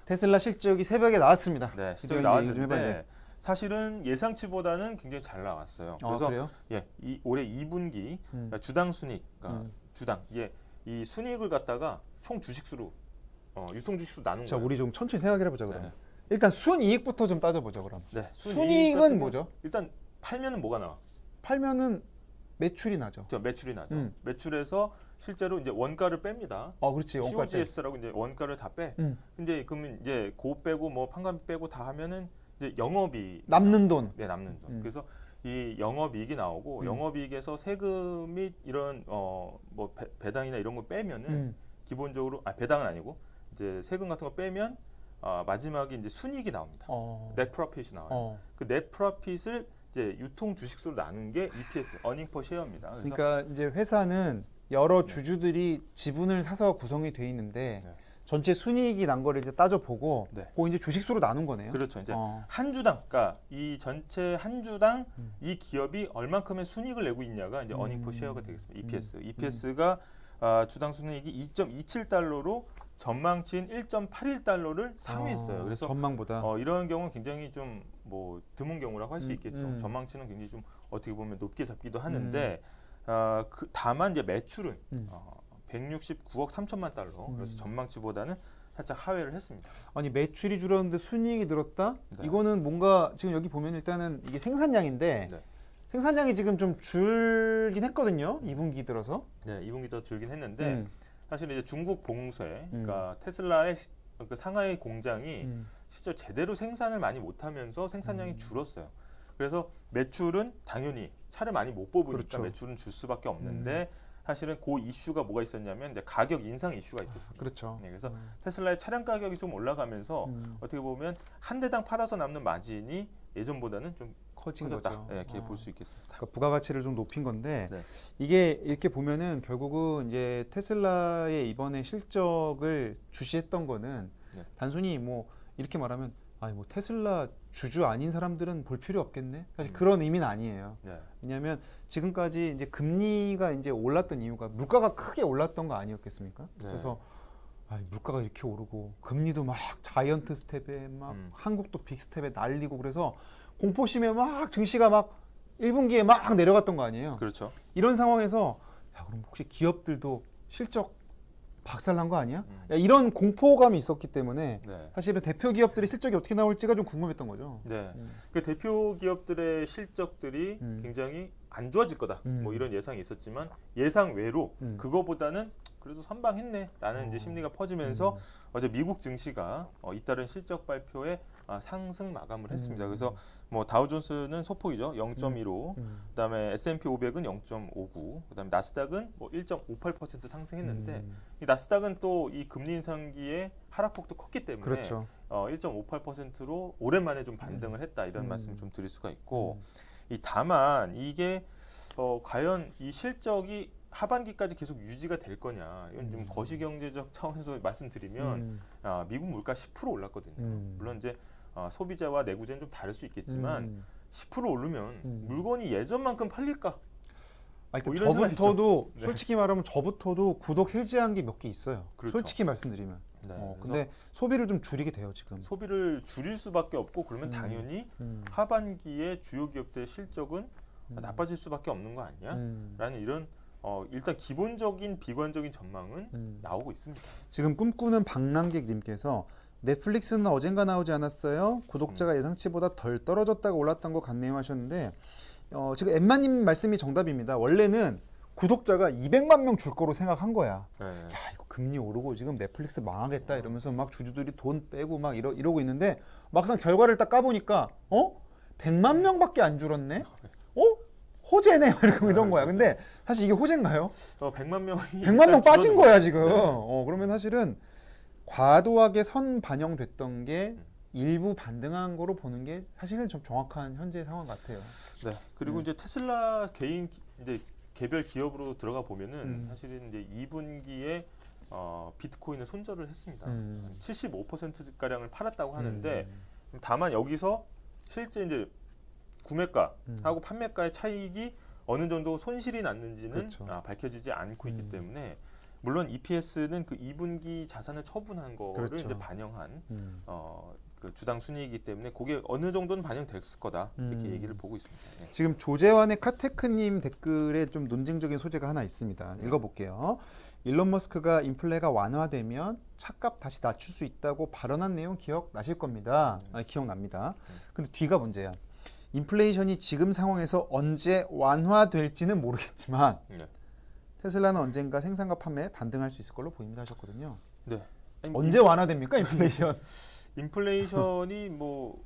테슬라 실적이 새벽에 나왔습니다. 네, 드디어 실적이 이제 얘기 좀 해봐야 나왔는데 사실은 예상치보다는 굉장히 잘 나왔어요. 그래서 그래요? 예, 올해 2분기 그러니까 주당 순이익, 그러니까 주당 이 순이익을 갖다가 총 주식수로 유통 주식수 나눈 자, 거예요. 우리 좀 천천히 생각해 보자 네. 그러면. 일단 순이익부터 좀 따져보자 그럼. 네, 순이익은 같은 뭐죠? 일단 팔면은 뭐가 나와? 팔면은 매출이 나죠. 저 매출이 나죠. 매출에서 실제로 이제 원가를 뺍니다. 그렇지. 원가 때. COGS라고 이제 원가를 다 빼. 음. 근데 그러면 이제 고 빼고 뭐 판관비 빼고 다 하면은 이제 영업이 남는 돈. 네, 남는 돈. 그래서 이 영업이익이 나오고 영업이익에서 세금 및 이런 뭐 배당이나 이런 거 빼면은 기본적으로 배당은 아니고 이제 세금 같은 거 빼면 마지막에 이제 순이익이 나옵니다. 넷 프로핏이 나와요. 그 넷 프로핏을 이제 유통 주식수로 나눈 게 EPS, 어닝 퍼 쉐어입니다. 그래서 그러니까 이제 회사는 여러 주주들이 지분을 사서 구성이 돼 있는데 네. 전체 순이익이 난 거를 이제 따져 보고 네. 그거 이제 주식수로 나눈 거네요. 그렇죠. 이제 한 주당, 그러니까 이 전체 한 주당 이 기업이 얼만큼의 순이익을 내고 있냐가 이제 어닝 퍼 쉐어가 되겠습니다. EPS. EPS가 주당 순이익이 2.27달러로 전망치인 1.81달러를 상회했어요. 그래서 전망보다 이런 경우는 굉장히 좀 뭐 드문 경우라고 할 수 있겠죠. 전망치는 굉장히 좀 어떻게 보면 높게 잡기도 하는데 다만 이제 매출은 169억 3천만 달러. 그래서 전망치보다는 살짝 하회를 했습니다. 아니 매출이 줄었는데 순이익이 늘었다? 네. 이거는 뭔가 지금 여기 보면 일단은 이게 생산량인데 네. 생산량이 지금 좀 줄긴 했거든요. 2분기 들어서. 네, 2분기 더 줄긴 했는데 사실 이제 중국 봉쇄, 그러니까 테슬라의 그 상하이 공장이 실제 제대로 생산을 많이 못하면서 생산량이 줄었어요. 그래서 매출은 당연히 차를 많이 못 뽑으니까 그렇죠. 매출은 줄 수밖에 없는데 사실은 그 이슈가 뭐가 있었냐면 이제 가격 인상 이슈가 있었습니다. 그렇죠. 네, 그래서 테슬라의 차량 가격이 좀 올라가면서 어떻게 보면 한 대당 팔아서 남는 마진이 예전보다는 좀 커진 커졌다. 거죠. 네, 이렇게 볼 수 있겠습니다. 그러니까 부가가치를 좀 높인 건데 네. 이게 이렇게 보면은 결국은 이제 테슬라의 이번에 실적을 주시했던 거는 네. 단순히 뭐 이렇게 말하면 아니 뭐 테슬라 주주 아닌 사람들은 볼 필요 없겠네. 사실 그런 의미는 아니에요. 네. 왜냐하면 지금까지 이제 금리가 이제 올랐던 이유가 물가가 크게 올랐던 거 아니었겠습니까? 네. 그래서 물가가 이렇게 오르고 금리도 막 자이언트 스텝에 막 한국도 빅 스텝에 날리고 그래서 공포심에 막 증시가 막 1분기에 막 내려갔던 거 아니에요. 그렇죠. 이런 상황에서 그럼 혹시 기업들도 실적 박살난 거 아니야? 이런 공포감이 있었기 때문에 네. 사실은 대표 기업들의 실적이 어떻게 나올지가 좀 궁금했던 거죠. 네. 그 대표 기업들의 실적들이 굉장히 안 좋아질 거다. 뭐 이런 예상이 있었지만 예상 외로 그거보다는 그래도 선방했네라는 이제 심리가 퍼지면서 어제 미국 증시가 잇따른 실적 발표에 상승 마감을 했습니다. 그래서 뭐 다우존스는 소폭이죠. 0.15. 그다음에 S&P 500은 0.59. 그다음에 나스닥은 뭐 1.58% 상승했는데 이 나스닥은 또 이 금리 인상기에 하락폭도 컸기 때문에 그렇죠. 1.58%로 오랜만에 좀 반등을 했다 이런 말씀을 좀 드릴 수가 있고 다만 이게 과연 이 실적이 하반기까지 계속 유지가 될 거냐 이건 좀 거시경제적 차원에서 말씀드리면 미국 물가 10% 올랐거든요. 물론 이제 소비자와 내구재는 좀 다를 수 있겠지만 10% 오르면 물건이 예전만큼 팔릴까? 아니, 뭐 이런 생각이 저부터도 있죠. 네. 솔직히 말하면 저부터도 구독 해지한 게 몇 개 있어요. 그렇죠. 솔직히 말씀드리면. 네, 근데 소비를 좀 줄이게 돼요 지금. 소비를 줄일 수밖에 없고 그러면 당연히 하반기에 주요 기업들의 실적은 나빠질 수밖에 없는 거 아니야? 라는 이런 일단 기본적인 비관적인 전망은 나오고 있습니다. 지금 꿈꾸는 방랑객님께서 넷플릭스는 어젠가 나오지 않았어요? 구독자가 예상치보다 덜 떨어졌다가 올랐던 것 같네요 하셨는데 지금 엠마님 말씀이 정답입니다. 원래는 구독자가 200만 명 줄 거로 생각한 거야. 네. 야 이거 금리 오르고 지금 넷플릭스 망하겠다 이러면서 막 주주들이 돈 빼고 막 이러고 있는데 막상 결과를 딱 까보니까 100만 명밖에 안 줄었네? 호재네? 이런 거야. 근데 사실 이게 호재인가요? 100만 명이 100만 명 빠진 거야 지금. 그러면 사실은 과도하게 선 반영됐던 게 일부 반등한 거로 보는 게 사실은 좀 정확한 현재 상황 같아요. 네. 그리고 이제 테슬라 개인 이제 개별 기업으로 들어가 보면은 사실은 이제 2분기에 비트코인을 손절을 했습니다. 75% 가량을 팔았다고 하는데 다만 여기서 실제 이제 구매가하고 판매가의 차익이 어느 정도 손실이 났는지는 그렇죠. 밝혀지지 않고 있기 때문에 물론 EPS는 그 2분기 자산을 처분한 거를 그렇죠. 이제 반영한 그 주당 순이익이기 때문에 그게 어느 정도는 반영됐을 거다 이렇게 얘기를 보고 있습니다. 네. 지금 조재환의 카테크님 댓글에 좀 논쟁적인 소재가 하나 있습니다. 읽어볼게요. 일론 머스크가 인플레가 완화되면 차값 다시 낮출 수 있다고 발언한 내용 기억나실 겁니다. 기억납니다. 근데 뒤가 문제야. 인플레이션이 지금 상황에서 언제 완화될지는 모르겠지만 네. 테슬라는 언젠가 생산과 판매에 반등할 수 있을 걸로 보입니다 하셨거든요. 네. 아니, 언제 완화됩니까 인플레이션? 인플레이션이 뭐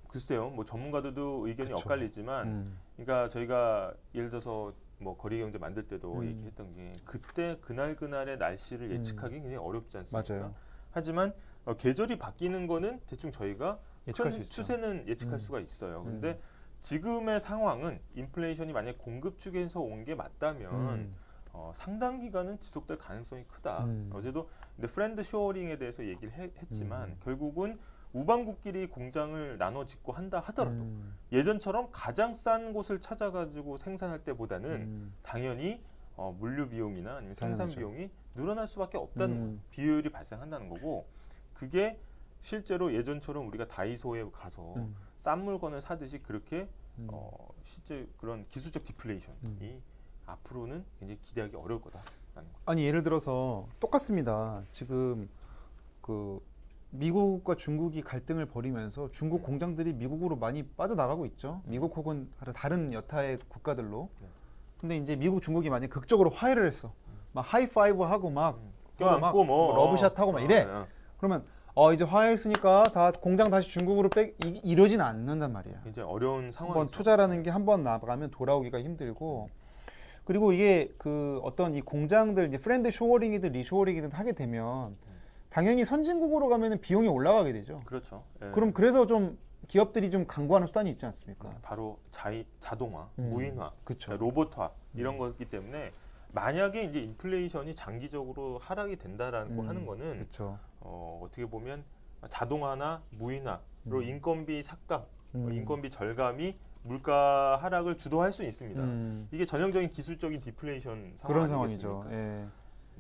글쎄요, 뭐 전문가들도 의견이 그쵸. 엇갈리지만, 그러니까 저희가 예를 들어서 뭐 거리경제 만들 때도 얘기했던 게 그때 그날의 날씨를 예측하기 굉장히 어렵지 않습니까? 맞아요. 하지만 계절이 바뀌는 거는 대충 저희가 예측할 수 큰 있죠. 추세는 예측할 수가 있어요. 근데 지금의 상황은 인플레이션이 만약 공급 측에서 온 게 맞다면 상당 기간은 지속될 가능성이 크다. 어제도 근데 프렌드 쇼어링에 대해서 얘기를 했지만 결국은 우방국끼리 공장을 나눠 짓고 한다 하더라도 예전처럼 가장 싼 곳을 찾아가지고 생산할 때보다는 당연히 물류 비용이나 아니면 생산 당연하죠. 비용이 늘어날 수밖에 없다는 거예요. 비효율이 발생한다는 거고 그게 실제로 예전처럼 우리가 다이소에 가서 싼 물건을 사듯이 그렇게 실제 그런 기술적 디플레이션이 앞으로는 굉장히 기대하기 어려울 거다라는 거. 아니 예를 들어서 똑같습니다. 지금 그 미국과 중국이 갈등을 벌이면서 중국 공장들이 미국으로 많이 빠져나가고 있죠. 미국 혹은 다른 여타의 국가들로. 근데 이제 미국, 중국이 만약 극적으로 화해를 했어. 막 하이파이브 하고 막 서로 막 껴안고 뭐 러브샷 하고 막 이래. 그러면 이제 화해했으니까 다 공장 다시 중국으로 이러진 않는단 말이야. 굉장히 어려운 한번 상황이죠. 투자라는 게 한 번 나가면 돌아오기가 힘들고 그리고 이게 그 어떤 이 공장들 이제 프렌드 쇼어링이든 리쇼어링이든 하게 되면 당연히 선진국으로 가면은 비용이 올라가게 되죠. 그렇죠. 예. 그럼 그래서 좀 기업들이 좀 강구하는 수단이 있지 않습니까? 네, 바로 자동화, 무인화, 그쵸. 로봇화 이런 거기 때문에 만약에 이제 인플레이션이 장기적으로 하락이 된다라는 거 하는 거는 그렇죠. 어떻게 보면 자동화나 무인화로 인건비 삭감, 인건비 절감이 물가 하락을 주도할 수 있습니다. 이게 전형적인 기술적인 디플레이션 상황 그런 상황이죠. 아니겠습니까? 예.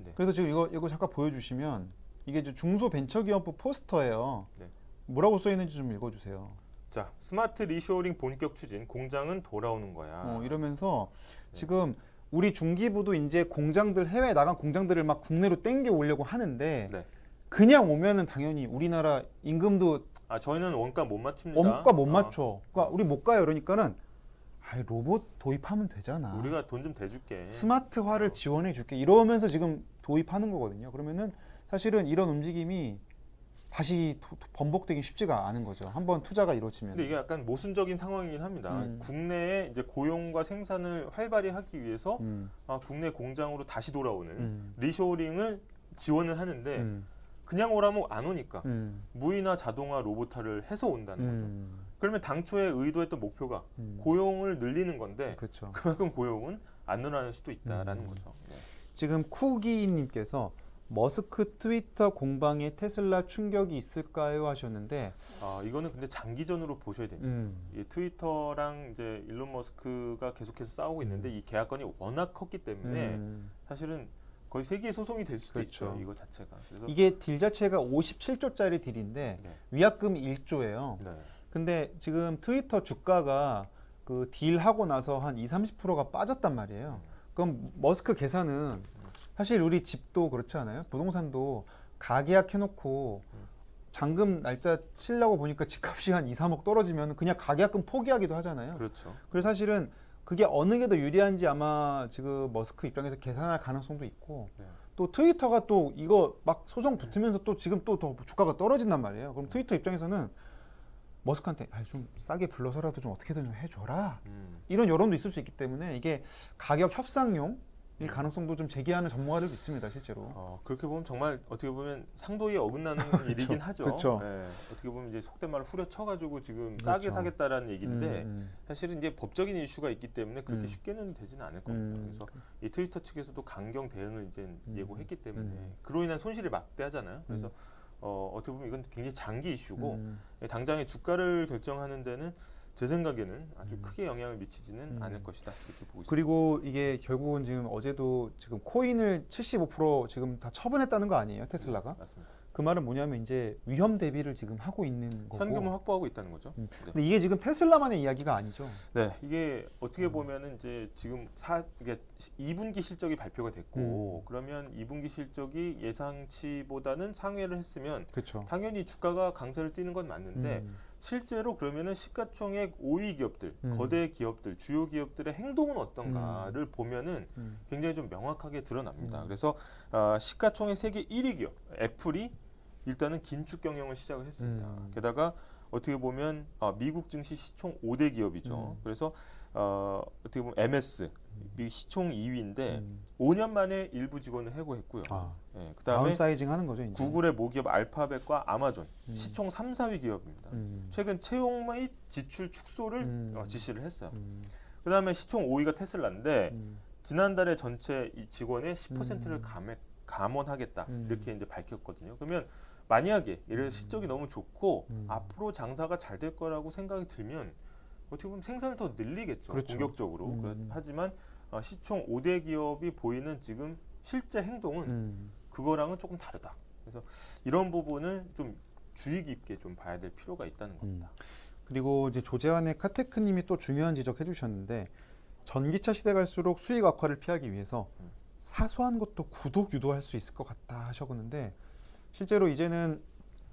네. 그래서 지금 이거 잠깐 보여주시면 이게 이제 중소벤처기업부 포스터예요. 네. 뭐라고 써 있는지 좀 읽어주세요. 자, 스마트 리쇼어링 본격 추진, 공장은 돌아오는 거야. 이러면서 지금 우리 중기부도 이제 공장들 해외에 나간 공장들을 막 국내로 땡겨 오려고 하는데 네. 그냥 오면은 당연히 우리나라 임금도 저희는 원가 못 맞춥니다. 원가 못 맞춰. 그러니까 우리 못 가요. 그러니까는 로봇 도입하면 되잖아. 우리가 돈 좀 대줄게. 스마트화를 지원해 줄게. 이러면서 지금 도입하는 거거든요. 그러면은 사실은 이런 움직임이 다시 번복되기 쉽지가 않은 거죠. 한번 투자가 이루어지면. 근데 이게 약간 모순적인 상황이긴 합니다. 국내에 이제 고용과 생산을 활발히 하기 위해서 국내 공장으로 다시 돌아오는 리쇼어링을 지원을 하는데 그냥 오라면 안 오니까 무인화, 자동화, 로봇화를 해서 온다는 거죠. 그러면 당초에 의도했던 목표가 고용을 늘리는 건데 그렇죠. 그만큼 고용은 안 늘어날 수도 있다라는 거죠. 네. 지금 쿠기님께서 머스크 트위터 공방에 테슬라 충격이 있을까요 하셨는데 이거는 근데 장기전으로 보셔야 됩니다. 이 트위터랑 이제 일론 머스크가 계속해서 싸우고 있는데 이 계약건이 워낙 컸기 때문에 사실은 거의 세계의 소송이 될 수도 그렇죠. 있어요. 이거 자체가. 그래서 이게 딜 자체가 57조짜리 딜인데 네. 위약금 1조예요. 네. 근데 지금 트위터 주가가 그 딜하고 나서 한 20-30%가 빠졌단 말이에요. 그럼 머스크 계산은 사실 우리 집도 그렇지 않아요? 부동산도 가계약 해놓고 잔금 날짜 치려고 보니까 집값이 한 2-3억 떨어지면 그냥 가계약금 포기하기도 하잖아요. 그렇죠. 그래서 사실은 그게 어느 게 더 유리한지 아마 지금 머스크 입장에서 계산할 가능성도 있고 네. 또 트위터가 또 이거 막 소송 붙으면서 또 지금 또 더 주가가 떨어진단 말이에요. 그럼 트위터 입장에서는 머스크한테 좀 싸게 불러서라도 좀 어떻게든 좀 해줘라 이런 여론도 있을 수 있기 때문에 이게 가격 협상용일 가능성도 좀 제기하는 전문가들도 있습니다, 실제로. 그렇게 보면 정말 어떻게 보면 상도에 어긋나는 일이긴 하죠. 그쵸. 네. 어떻게 보면 이제 속된 말을 후려쳐가지고 지금 싸게 사겠다라는 얘기인데 사실은 이제 법적인 이슈가 있기 때문에 그렇게 쉽게는 되지는 않을 겁니다. 그래서 이 트위터 측에서도 강경 대응을 이제 예고했기 때문에 그로 인한 손실이 막대하잖아요. 그래서 어떻게 보면 이건 굉장히 장기 이슈고 당장의 주가를 결정하는 데는 제 생각에는 아주 크게 영향을 미치지는 않을 것이다 이렇게 보고 있습니다. 그리고 이게 결국은 지금 어제도 지금 코인을 75% 지금 다 처분했다는 거 아니에요, 테슬라가? 맞습니다. 그 말은 뭐냐면 이제 위험 대비를 지금 하고 있는 거고. 현금을 확보하고 있다는 거죠. 네. 근데 이게 지금 테슬라만의 이야기가 아니죠. 네, 이게 어떻게 보면은 이제 지금 이게 2분기 실적이 발표가 됐고 그러면 2분기 실적이 예상치보다는 상회를 했으면 그렇죠. 당연히 주가가 강세를 띠는 건 맞는데 실제로 그러면은 시가총액 5위 기업들, 거대 기업들, 주요 기업들의 행동은 어떤가를 보면은 굉장히 좀 명확하게 드러납니다. 그래서 시가총액 세계 1위 기업 애플이 일단은 긴축 경영을 시작을 했습니다. 게다가 어떻게 보면 미국 증시 시총 5대 기업이죠. 그래서 어떻게 보면 MS 미 시총 2위인데 5년 만에 일부 직원을 해고했고요. 네, 그다음에 다운사이징 하는 거죠, 이제. 구글의 모기업 알파벳과 아마존 시총 3, 4위 기업입니다. 최근 채용 및 지출 축소를 지시를 했어요. 그다음에 시총 5위가 테슬라인데 지난달에 전체 이 직원의 10%를 감원하겠다 이렇게 이제 밝혔거든요. 그러면 만약에 이래서 실적이 너무 좋고 앞으로 장사가 잘 될 거라고 생각이 들면 어떻게 보면 생산을 더 늘리겠죠. 그렇죠. 공격적으로. 하지만 시총 5대 기업이 보이는 지금 실제 행동은 그거랑은 조금 다르다. 그래서 이런 부분을 좀 주의 깊게 좀 봐야 될 필요가 있다는 겁니다. 그리고 이제 조재환의 카테크님이 또 중요한 지적해 주셨는데 전기차 시대 갈수록 수익 악화를 피하기 위해서 사소한 것도 구독 유도할 수 있을 것 같다 하셨는데 실제로 이제는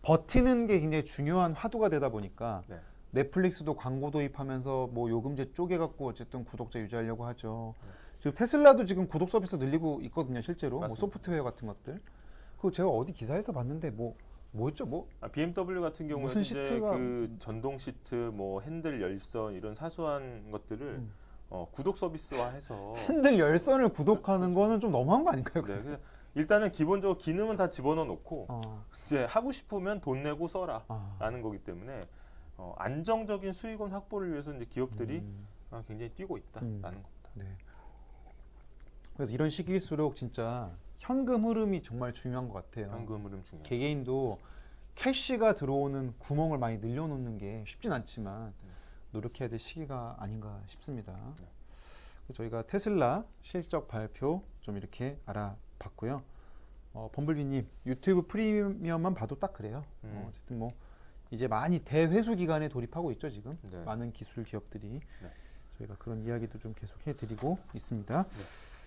버티는 게 굉장히 중요한 화두가 되다 보니까 네. 넷플릭스도 광고 도입하면서 뭐 요금제 쪼개갖고 어쨌든 구독자 유지하려고 하죠. 지금 테슬라도 지금 구독 서비스 늘리고 있거든요, 실제로. 뭐 맞습니다. 소프트웨어 같은 것들. 그거 제가 어디 기사에서 봤는데 뭐였죠? 뭐 BMW 같은 경우에 무슨 이제 시트가- 그 전동 시트, 뭐 핸들 열선 이런 사소한 것들을 구독 서비스화해서 핸들 열선을 구독하는 거는 좀 너무한 거 아닌가요? 네, 그래서 일단은 기본적으로 기능은 다 집어넣어 놓고 어, 이제 하고 싶으면 돈 내고 써라라는 아, 거기 때문에 안정적인 수익원 확보를 위해서 이제 기업들이 굉장히 뛰고 있다라는 겁니다. 네. 그래서 이런 시기일수록 진짜 현금 흐름이 정말 중요한 것 같아요. 현금 흐름 중요하죠. 개개인도 캐시가 들어오는 구멍을 많이 늘려놓는 게 쉽진 않지만 노력해야 될 시기가 아닌가 싶습니다. 저희가 테슬라 실적 발표 좀 이렇게 알아봤고요. 범블비님 유튜브 프리미엄만 봐도 딱 그래요. 어쨌든 뭐 이제 많이 대회수 기간에 돌입하고 있죠 지금. 네. 많은 기술 기업들이 네. 저희가 그런 이야기도 좀 계속 해드리고 있습니다. 네.